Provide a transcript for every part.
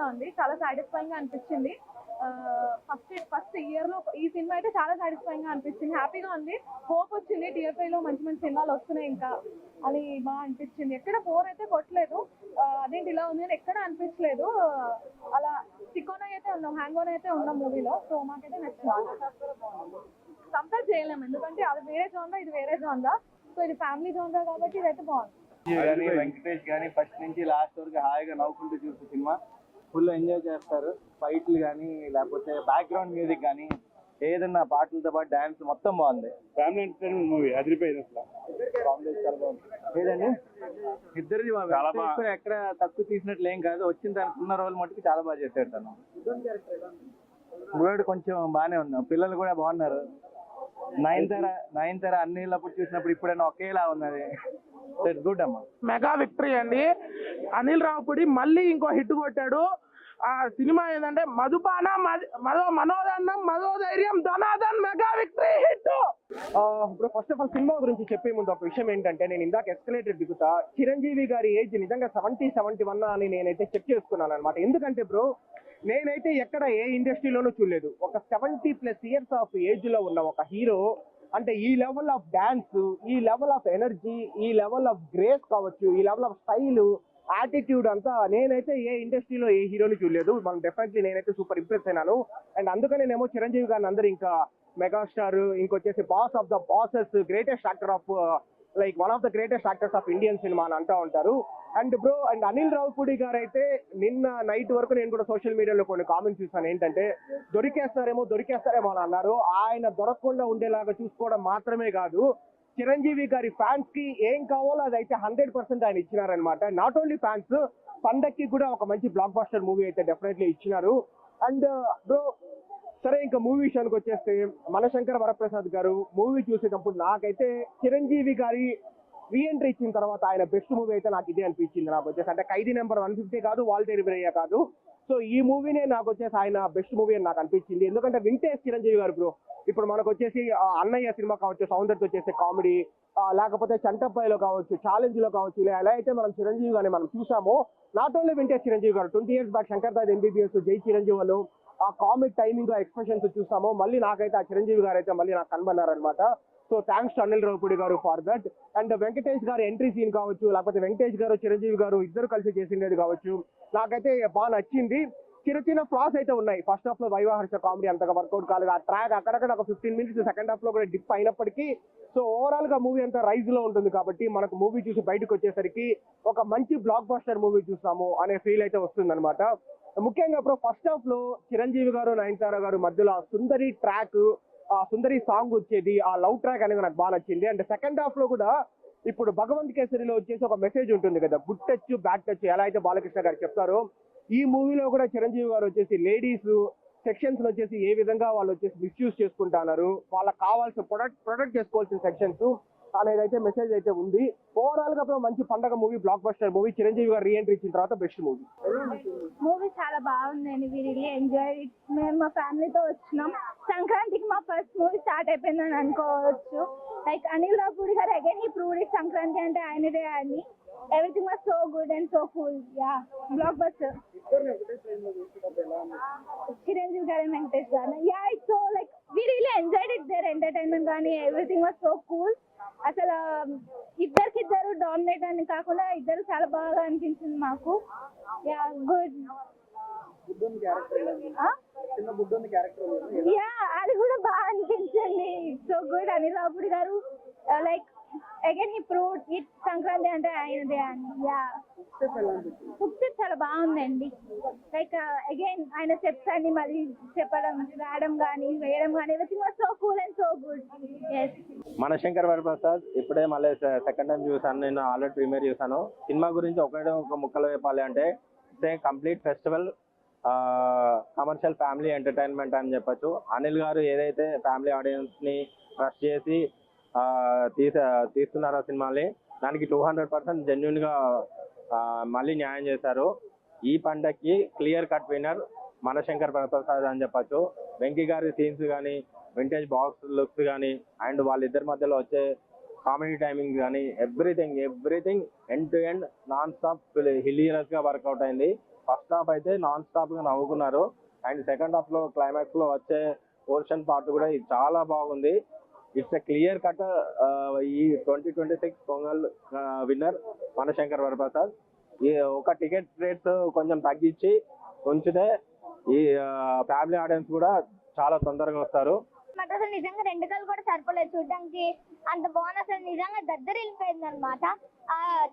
గా ఉంది, చాలా సాటిస్ఫైయింగ్ గా అనిపించింది. ఫస్ట్ ఇయర్ లో ఈ సినిమా అయితే చాలా సాటిస్ఫైయింగ్ గా అనిపించింది, హ్యాపీగా ఉంది. హోప్ వచ్చింది టీఎఫ్ఐ లో మంచి మంచి సినిమాలు వస్తున్నాయి ఇంకా అని బాగా అనిపించింది. ఎక్కడ బోర్ అయితే కొట్టలేదు, అదేంటి ఇలా ఉంది అని ఎక్కడ అనిపించలేదు. అలా సికోన్ అయితే ఉన్నాం, హ్యాంగ్ ఓన్ అయితే ఉన్నాం మూవీలో. సో మాకైతే నచ్చింది. కంపేర్ చేయలేము ఎందుకంటే అది వేరే జోన్రా, ఇది వేరే జోన్రా. సో ఇది ఫ్యామిలీ జోన్రా కాబట్టి ఇదైతే బాగుంది. వెంకటేష్ గానీ ఫస్ట్ నుంచి లాస్ట్ వరకు హాయిగా నవ్వుకుంటూ చూసే సినిమా, ఫుల్ ఎంజాయ్ చేస్తారు. ఫైట్లు కానీ లేకపోతే బ్యాక్గ్రౌండ్ మ్యూజిక్ కానీ ఏదన్నా పాటలతో పాటు డాన్స్ మొత్తం బాగుంది. ఫ్యామిలీ ఎంటర్టైన్మెంట్ మూవీ అదిరిపోయింది అసలు. లేదండి ఇద్దరిది ఎక్కడ తక్కువ తీసినట్లు ఏం కాదు, వచ్చిన దానికి ఉన్న రోజులు మట్టుకు చాలా బాగా చేశాడు తను. బుర్రాడు కొంచెం బాగానే ఉన్నాం, పిల్లలు కూడా బాగున్నారు. నయనతార అన్నిళ్ళప్పుడు చూసినప్పుడు ఇప్పుడైనా ఒకేలా ఉన్నది. గుడ్ అమ్మా. మెగా విక్టరీ అండి. అనిల్ రావుపూడి మళ్ళీ ఇంకో హిట్ కొట్టాడు. ఆ సినిమా ఏంటంటే మధుపాన మనోదన్నం మధోధైర్యం ధనాదన్ మెగా విక్టరీ హిట్. ఇప్పుడు ఫస్ట్ ఆఫ్ ఆల్ సినిమా గురించి చెప్పే ముందు ఒక విషయం ఏంటంటే, నేను ఇందాక ఎస్కలేటర్ దిగుతా, చిరంజీవి గారి ఏజ్ నిజంగా 70-71 అని నేనైతే చెక్ చేసుకున్నాను అనమాట. ఎందుకంటే బ్రో నేనైతే ఎక్కడ ఏ ఇండస్ట్రీలోనూ చూడలేదు, ఒక 70+ ఇయర్స్ ఆఫ్ ఏజ్ లో ఉన్న ఒక హీరో అంటే ఈ లెవెల్ ఆఫ్ డాన్స్, ఈ లెవెల్ ఆఫ్ ఎనర్జీ, ఈ లెవెల్ ఆఫ్ గ్రేస్ కావచ్చు, ఈ లెవెల్ ఆఫ్ స్టైల్, యాటిట్యూడ్ అంతా నేనైతే ఏ ఇండస్ట్రీలో ఏ హీరోని చూడలేదు. మనం డెఫినెట్లీ నేనైతే సూపర్ ఇంప్రెస్ అయినాను. అండ్ అందుకనేనేమో చిరంజీవి గారిని అందరూ ఇంకా మెగాస్టార్, ఇంకొచ్చేసి boss of the bosses, greatest actor of like one of the greatest actors of Indian cinema అని అంటూ ఉంటారు. And bro and Anil Ravipudi garu అయితే నిన్న నైట్ వరకు నేను కూడా సోషల్ మీడియాలో కొన్ని కామెంట్స్ చూసాను. ఏంటంటే దొరికేస్తారేమో అని అన్నారు. ఆయన దొరకకుండా ఉండేలాగా చూసుకోవడం మాత్రమే కాదు, చిరంజీవి గారి ఫ్యాన్స్ కి ఏం కావాలో అదైతే 100% ఆయన ఇచ్చినారనమాట. నాట్ ఓన్లీ ఫ్యాన్స్, పండక్కి కూడా ఒక మంచి బ్లాక్ బస్టర్ మూవీ అయితే డెఫినెట్లీ ఇచ్చినారు. అండ్ బ్రో సరే, ఇంకా మూవీ విషయానికి వచ్చేస్తే మనశంకర వరప్రసాద్ గారు మూవీ చూసేటప్పుడు నాకైతే చిరంజీవి గారి రీఎంట్రీ ఇచ్చిన తర్వాత ఆయన బెస్ట్ మూవీ అయితే నాకు ఇదే అనిపించింది. నాకు వచ్చేసి అంటే ఖైదీ నెంబర్ 150 కాదు, వాల్తేరు వీరయ్య కాదు, సో ఈ మూవీనే నాకు వచ్చేసి ఆయన బెస్ట్ మూవీ అని నాకు అనిపించింది. ఎందుకంటే వింటేజ్ చిరంజీవి గారు బ్రో. ఇప్పుడు మనకు వచ్చేసి అన్నయ్య సినిమా కావచ్చు, సౌందర్యతో చేసే కామెడీ, లేకపోతే చంటప్పాయిలో కావచ్చు, ఛాలెంజ్ లో కావచ్చు, ఇలా ఎలా అయితే మనం చిరంజీవి గారిని మనం చూసామో, నాట్ ఓన్లీ వింటేజ్ చిరంజీవి గారు 20 years back Shankar DAAD MBBS, జై చిరంజీవులు, ఆ కామిక్ టైమింగ్, ఎక్స్ప్రెషన్స్ చూసామో, మళ్ళీ నాకైతే ఆ చిరంజీవి గారు అయితే మళ్ళీ నాకు కనబడినారనమాట. So thanks to Anil Ravipudi garu for that. And Venkatesh గారు ఎంట్రీ సీన్ కావచ్చు, లేకపోతే వెంకటేష్ గారు చిరంజీవి గారు ఇద్దరు కలిసి చేసిండేది కావచ్చు, నాకైతే బాగా నచ్చింది. చిన్న ఫ్లాస్ అయితే ఉన్నాయి. ఫస్ట్ హాఫ్ లో వైవాహర్ష కామెడీ అంతగా వర్కౌట్ కాలేదు. ఆ ట్రాక్ అక్కడక్కడ ఒక 15 minutes సెకండ్ హాఫ్ లో కూడా డిప్ అయినప్పటికీ సో ఓవరాల్ గా మూవీ అంతా రైజ్ లో ఉంటుంది కాబట్టి మనకు మూవీ చూసి బయటకు వచ్చేసరికి ఒక మంచి బ్లాక్ బస్టర్ మూవీ చూస్తాము అనే ఫీల్ అయితే వస్తుంది అనమాట. ముఖ్యంగా ఇప్పుడు ఫస్ట్ హాఫ్ లో చిరంజీవి గారు నయనతార గారు మధ్యలో ఆ సుందరి ట్రాక్, ఆ సుందరి సాంగ్ వచ్చేది, ఆ లవ్ ట్రాక్ అనేది నాకు బాగా నచ్చింది. అండ్ సెకండ్ హాఫ్ లో కూడా ఇప్పుడు భగవంత్ కేసరిలో వచ్చేసి ఒక మెసేజ్ ఉంటుంది కదా, గుడ్ టచ్ బ్యాడ్ టచ్, ఎలా అయితే బాలకృష్ణ గారు చెప్తారో, ఈ మూవీలో కూడా చిరంజీవి గారు వచ్చేసి లేడీస్ సెక్షన్స్ వచ్చేసి ఏ విధంగా వాళ్ళు వచ్చేసి మిస్యూజ్ చేసుకుంటున్నారు, వాళ్ళకి కావాల్సిన ప్రొటెక్ట్ చేసుకోవాల్సిన సెక్షన్స్ అనేది అయితే మెసేజ్ అయితే ఉంది. ఓవరాల్ గా మంచి పండగ movie, block buster movie, Chiranjeevi గారు రీఎంట్రీ ఇచ్చిన తర్వాత బెస్ట్ మూవీ. మూవీ చాలా బాగుందండి, వి రియల్లీ ఎంజాయ్ ఇట్. మేము మా ఫ్యామిలీతో వచ్చినాం. సంక్రాంతికి మా ఫస్ట్ మూవీ స్టార్ట్ అయిపోయిందని అనుకోవచ్చు. లైక్ అనిల్ రావుపూడి గారు అగైన్ ఈ ప్రూవ్డ్ ఇట్, సంక్రాంతి అంటే ఆయనదే అని. Everything was so good and so cool. Yeah, blockbuster. Chiranjeevi garu and Venkatesh garu. Yeah, it's so like we really enjoyed it. Their entertainment gaani everything was so cool. అసలు ఇద్దరు dominate అని కాకుండా ఇద్దరు చాలా బాగా అనిపించింది మాకు. Yeah good. యా అది కూడా బాగా అనిపించింది. So good. అనిల్ రావుపూడి గారు లైక్ అగైన్ ఈ ప్రూవ్డ్ ఇట్, సంక్రాంతి అంటే ఆయనదే అని. యా బుక్స్ చాలా బాగుందండి. లైక్ అగైన్ ఆయన స్టెప్స్ అన్ని మళ్ళీ చెప్పడం, రాయడం కానీ వేయడం కానీ everything was so cool and so good. yes. Manashankar Varaprasad ఇప్పుడే మళ్ళీ సెకండ్ టైం చూసాను, నేను ఆల్రెడీ ప్రీమియర్ చూసాను. సినిమా గురించి ఒక ముక్కలు చెప్పాలి అంటే it's complete festival, commercial family entertainment అని చెప్పొచ్చు. అనిల్ గారు ఏదైతే ఫ్యామిలీ ఆడియన్స్ ని ట్రస్ట్ చేసి తీస్తున్నారు ఆ సినిమాని, దానికి 200% జెన్యున్ గా మళ్ళీ న్యాయం చేశారు. ఈ పండక్కి clear cut winner Manashankar Varaprasad అని చెప్పొచ్చు. వెంకీ గారి సీన్స్ కానీ, వింటేజ్ బాక్స్ లుక్స్ కానీ, అండ్ వాళ్ళిద్దరి మధ్యలో వచ్చే కామెడీ టైమింగ్ కానీ everything end to end non stop hilarious గా వర్కౌట్ అయింది. ఫస్ట్ హాఫ్ అయితే నాన్ స్టాప్ గా నవ్వుకున్నారు. అండ్ సెకండ్ హాఫ్ లో క్లైమాక్స్ లో వచ్చే పోర్షన్ పార్ట్ కూడా ఇది చాలా బాగుంది. ఇట్స్ ఎ క్లియర్ కట్ ఈ 2026 పొంగల్ విన్నర్ మనశంకర్ వరప్రసాద్. ఈ ఒక టికెట్ రేట్స్ కొంచెం తగ్గించి ఉంచితే ఈ ఫ్యామిలీ ఆడియన్స్ కూడా చాలా తొందరగా వస్తారు. బట్ అసలు నిజంగా 2 కళ్ళు కూడా సరిపోలేదు చూడడానికి, అంత బాగుంది. అసలు నిజంగా దద్దరి వెళ్ళిపోయింది అనమాట.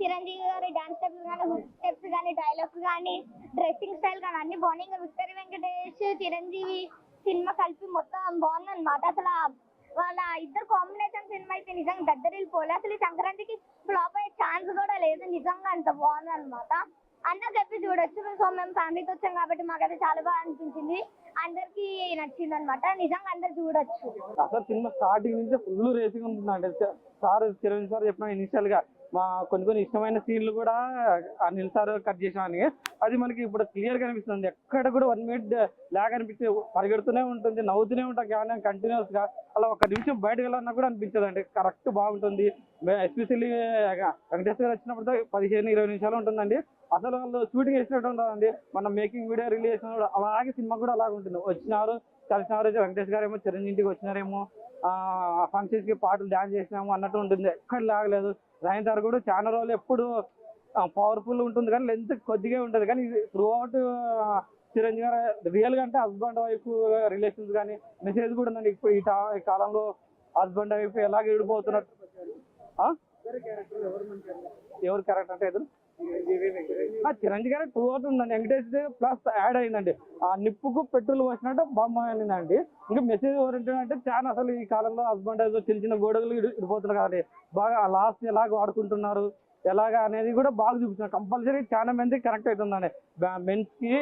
చిరంజీవి గారి డాన్స్ స్టెప్స్ కానీ, హుక్ స్టెప్స్ కానీ, డైలాగ్స్ కానీ, డ్రెస్సింగ్ స్టైల్ కానీ అన్ని బాగున్నాయి. ఇంకా విక్టరీ వెంకటేష్ చిరంజీవి సినిమా కలిపి మొత్తం బాగుంది అనమాట. అసలు వాళ్ళ ఇద్దరు కాంబినేషన్ సినిమా అయితే నిజంగా దద్దరి వెళ్ళిపోలే. అసలు ఈ సంక్రాంతికి ఫ్లాప్ అయ్యే ఛాన్స్ కూడా లేదు. నిజంగా అంత బాగుంది అనమాట. అందరు చెప్పి చూడొచ్చు. సో మేము ఫ్యామిలీతో వచ్చాం కాబట్టి మాకైతే చాలా బాగా అనిపించింది. అందరికి నచ్చింది అనమాట. నిజంగా అందరు చూడొచ్చు. అసలు సినిమా స్టార్టింగ్ నుంచి ఫుల్ రేసింగ్ ఉంటుందండి. చిరంజీవి సార్ చెప్పిన ఇనిషియల్ గా మా కొన్ని ఇష్టమైన సీన్లు కూడా అనిల్ సార్ కట్ చేసామని అది మనకి ఇప్పుడు క్లియర్ గా అనిపిస్తుంది. ఎక్కడ కూడా 1 మినిట్ లాగ్ అనిపించే, పరిగెడుతూనే ఉంటుంది, నవ్వుతూనే ఉంటాం కానీ కంటిన్యూస్ గా. అలా ఒక నిమిషం బయటకు వెళ్ళాలన్నా కూడా అనిపించదు అండి. కరెక్ట్ బాగుంటుంది. ఎస్పెషల్లీ వెంకటేష్ గారు వచ్చినప్పుడు 15-20 నిమిషాలు ఉంటుందండి. అసలు వాళ్ళు షూటింగ్ వేసినట్టు ఉంటుందండి. మన మేకింగ్ వీడియో రిలీజ్ చేసిన అలాగే సినిమా కూడా అలాగే ఉంటుంది. వచ్చినారు కలిసినారు, వెంకటేష్ గారు ఏమో చిరంజీవి ఇంటికి వచ్చినారేమో, ఫంక్షన్స్ కి పాటలు డాన్స్ చేసినాము అన్నట్టు ఉంటుంది. ఎక్కడ లాగలేదు. రాయన్ కూడా చాలా రోజులు ఎప్పుడు పవర్ఫుల్ ఉంటుంది కానీ లెంత్ కొద్దిగా ఉంటుంది. కానీ ఇది త్రూ అవుట్ చిరంజీవి గారు రియల్ గా అంటే హస్బెండ్ వైఫ్ రిలేషన్స్ కానీ మెసేజ్ కూడా ఉందండి. ఇప్పుడు ఈ కాలంలో హస్బెండ్ వైఫ్ ఎలాగ విడిపోతున్నట్టు. ఎవరు క్యారెక్టర్ అంటే ఎదురు చిరంజీవి గారు త్రూ అవుట్ ఉందండి. వెంకటేష్ ప్లస్ యాడ్ అయిందండి. ఆ నిప్పుకు పెట్రోల్ పోసినట్టు బొమ్మ అయిందండి. ఇంకా మెసేజ్ ఓరియంటెడ్ అంటే చాలా అసలు ఈ కాలంలో హస్బెండ్ చిన్న చిన్న గొడవలు ఇడిపోతున్నారు కదండి. బాగా లాస్ట్ ఎలాగ వాడుకుంటున్నారు ఎలాగా అనేది కూడా బాగా చూపిస్తున్నారు. కంపల్సరీ చాలా మంది కనెక్ట్ అవుతుందండి. మెన్స్ కి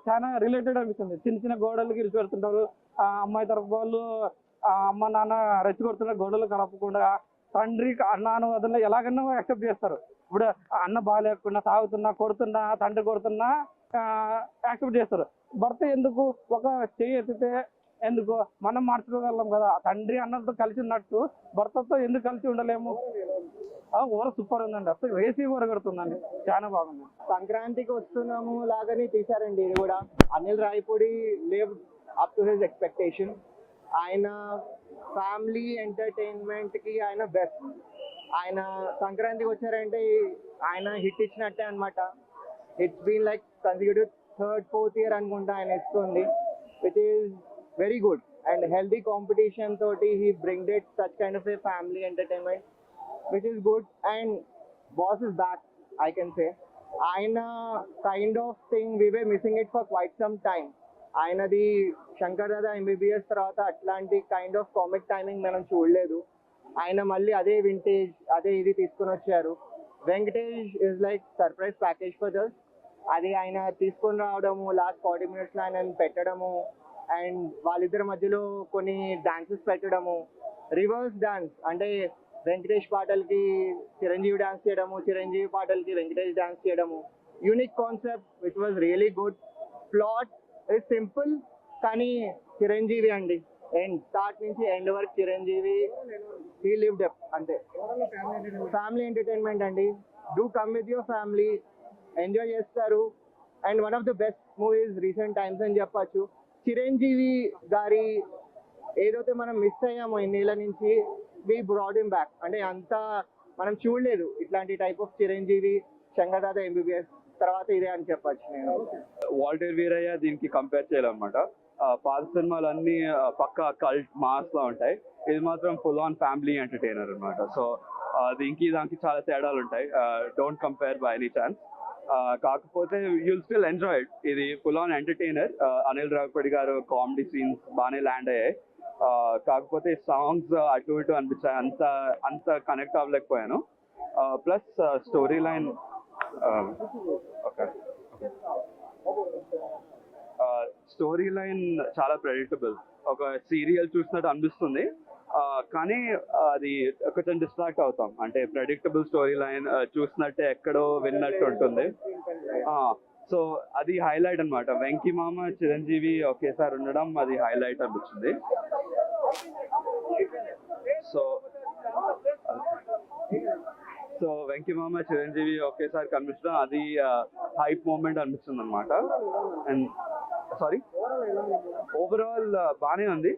చాలా రిలేటెడ్ అనిపిస్తుంది. చిన్న చిన్న గోడలకి ఇరిచి పెడుతుంటారు. అమ్మాయి తరపు వాళ్ళు అమ్మ నాన్న రెచ్చగొడుతున్న గోడలు కలపకుండా తండ్రి అన్న వదిన ఎలాగన్నా యాక్సెప్ట్ చేస్తారు. ఇప్పుడు అన్న బాగాలేకుండా తాగుతున్నా కొడుతున్నా తండ్రి కొడుతున్నా యాక్సెప్ట్ చేస్తారు. భర్త ఎందుకు ఒక చెయ్యి ఎత్తితే ఎందుకు మనం మార్చుకోగలం కదా. తండ్రి అన్నతో కలిసి ఉన్నట్టు భర్తతో ఎందుకు కలిసి ఉండలేము. ఓవర్ సూపర్ ఉందండి. అసలు రేసి కొడుతుందండి. చాలా బాగుంది. సంక్రాంతికి వస్తున్నాము లాగానే తీశారండి ఇది కూడా. Anil Rayapudi live up to his expectation. ఆయన ఫ్యామిలీ ఎంటర్టైన్మెంట్ కి ఆయన బెస్ట్. ఆయన సంక్రాంతికి వచ్చారంటే ఆయన హిట్ ఇచ్చినట్టే అనమాట. It's been like consecutive 3rd, 4th year అనుకుంటా ఆయన ఇస్తుంది, which is very good. And healthy competition తోటి he bring it such kind of a family entertainment which is good. And boss is back, I can say. Aina kind of thing we were missing it for quite some time. Ainadi Shankar Dada MBBS tarvata atlanti kind of comic timing manam chudaledu. Aina malli ade vintage ade idi teeskoni vacharu. Venkatesh is like surprise package for us. Adi aina teeskoni raavadamu last 40 minutes la aina pettadamu and వాళ్ళిద్దరి మధ్యలో కొన్ని dances పెట్టడము, reverse dance అంటే వెంకటేష్ పాటలకి Chiranjeevi dance చేయడము, చిరంజీవి పాటలకి Venkatesh dance చేయడము. Unique concept which was really good. Plot is simple కానీ చిరంజీవి అండి ఎండ్ స్టార్ట్ నుంచి ఎండ్ వరకు చిరంజీవి హీ లివ్డ్ అప్ అంతే. ఫ్యామిలీ ఎంటర్టైన్మెంట్ అండి. Do come with your family, enjoy చేస్తారు. And one of the best movies recent times అని చెప్పచ్చు. చిరంజీవి గారి ఏదైతే మనం మిస్ అయ్యామో ఇన్నేళ్ళ నుంచి వి బ్రాడ్ హిమ్ బ్యాక్. అంటే అంతా మనం చూడలేదు ఇట్లాంటి type of Chiranjeevi. Shankar Dada MBBS తర్వాత ఇదే అని చెప్పచ్చు నేను. వాల్టర్ వీరయ్య దీనికి కంపేర్ చేయాలన్నమాట. పాత సినిమాలు అన్ని పక్కా కల్ట్ మాస్ లా ఉంటాయి. ఇది మాత్రం ఫుల్ ఆన్ ఫ్యామిలీ ఎంటర్టైనర్ అనమాట. సో దీనికి దానికి చాలా తేడాలు ఉంటాయి. Don't compare by any chance. కాకపోతే యుల్ స్టిల్ ఎంజాయ్ ఇట్. ఇది full on entertainer. Anil Ravipudi గారు కామెడీ సీన్స్ బాగానే ల్యాండ్ అయ్యాయి. కాకపోతే సాంగ్స్ అటు ఇటు అనిపించాయి. అంత కనెక్ట్ అవ్వలేకపోయాను. Plus story line story line చాలా ప్రెడిక్టబుల్. ఒక సీరియల్ చూసినట్టు అనిపిస్తుంది కానీ అది కొంచెం డిస్ట్రాక్ట్ అవుతాం. అంటే ప్రెడిక్టబుల్ స్టోరీ లైన్ చూసినట్టే ఎక్కడో విన్నట్టు ఉంటుంది. సో అది హైలైట్ అనమాట. వెంకీ మామ చిరంజీవి ఒకేసారి ఉండడం అది హైలైట్ అనిపించింది. సో సో వెంకీ మామ చిరంజీవి ఒకేసారి కనిపించడం అది హైప్ మూమెంట్ అనిపిస్తుంది అనమాట. అండ్ సారీ, ఓవరాల్ బాగానే ఉంది,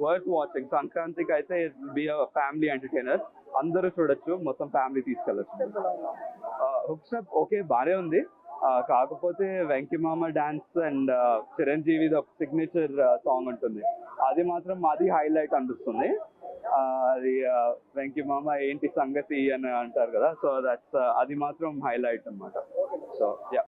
వర్త్ వాచింగ్. సంక్రాంతికి అయితే బి ఫ్యామిలీ ఎంటర్టైనర్, అందరూ చూడొచ్చు, మొత్తం ఫ్యామిలీ తీసుకెళ్ళచ్చు. హుక్స్అప్ ఓకే బాగానే ఉంది, కాకపోతే వెంకీ మామ డాన్స్ అండ్ చిరంజీవిది ఒక సిగ్నేచర్ సాంగ్ ఉంటుంది, అది మాత్రం అది హైలైట్ అనిపిస్తుంది. అది వెంకీ మామ ఏంటి సంగతి అని అంటారు కదా, సో దట్స్ అది మాత్రం హైలైట్ అన్నమాట. So yeah.